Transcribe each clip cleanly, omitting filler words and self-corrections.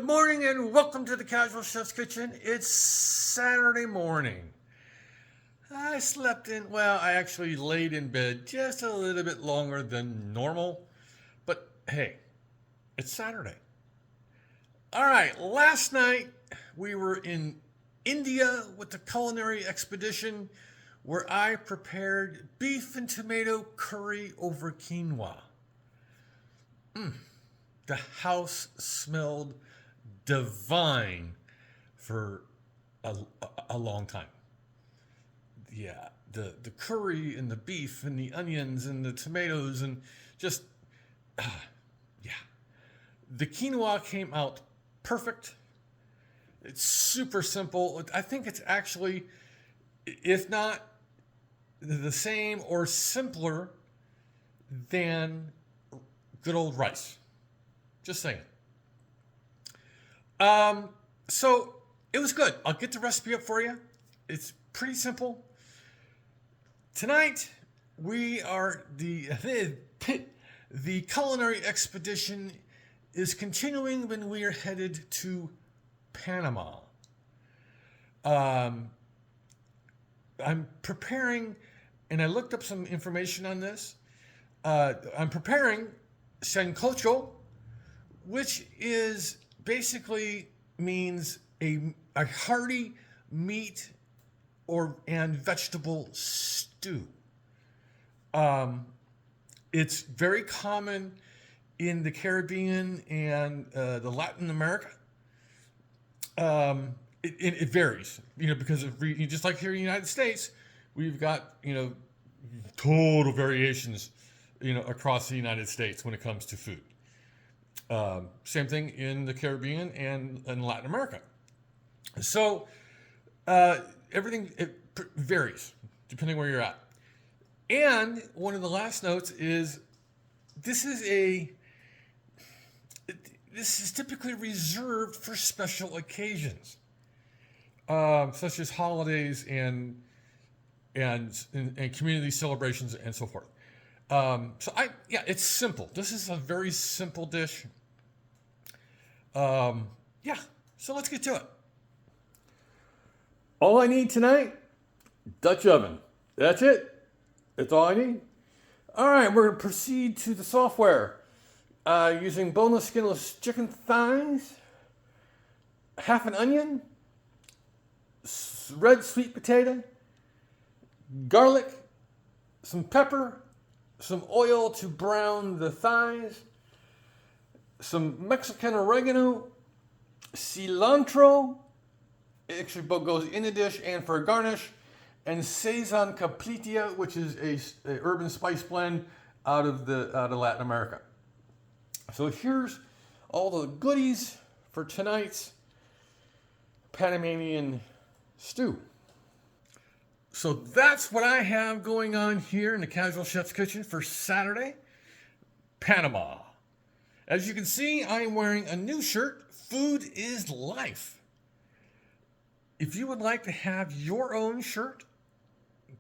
Good morning and welcome to the Casual Chef's Kitchen. It's Saturday morning. I slept in, I actually laid in bed just a little bit longer than normal. But hey, it's Saturday. All right, last night we were in India with the Culinary Expedition where I prepared beef and tomato curry over quinoa. The house smelled divine for a long time. Yeah, the curry and the beef and the onions and the tomatoes and just, yeah. The quinoa came out perfect. It's super simple. I think it's actually, if not the same or simpler than good old rice. Just saying. So it was good. I'll get the recipe up for you. It's pretty simple. Tonight we are the Culinary Expedition is continuing when we are headed to Panama. I'm preparing, and I looked up some information on this. I'm preparing Sancocho, which is basically means a hearty meat and vegetable stew. It's very common in the Caribbean and the Latin America. It varies, because of just like here in the United States, we've got total variations, across the United States when it comes to food. Same thing in the Caribbean and in Latin America. So everything varies depending where you're at. And one of the last notes is this is typically reserved for special occasions, such as holidays and community celebrations and so forth. It's simple. This is a very simple dish. So let's get to it. All I need tonight, Dutch oven. That's it. That's all I need. All right, we're going to proceed to the software. Using boneless, skinless chicken thighs, half an onion, red sweet potato, garlic, some pepper, some oil to brown the thighs, some Mexican oregano, cilantro, it actually both goes in the dish and for a garnish, and Sazon Caplitia, which is a herb and spice blend out of Latin America. So here's all the goodies for tonight's Panamanian stew. So that's what I have going on here in the Casual Chef's Kitchen for Saturday, Panama. As you can see, I am wearing a new shirt, Food is Life. If you would like to have your own shirt,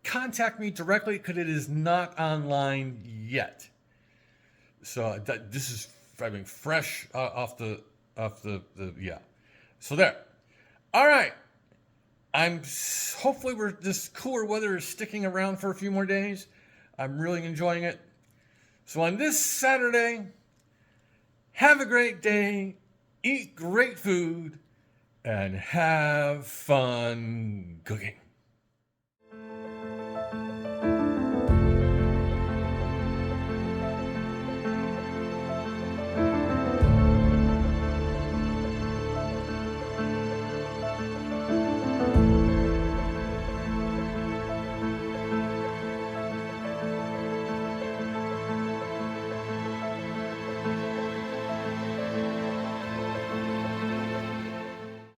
contact me directly because it is not online yet. So this is fresh off the. So there. All right. Hopefully this cooler weather is sticking around for a few more days. I'm really enjoying it. So on this Saturday, have a great day, eat great food, and have fun cooking.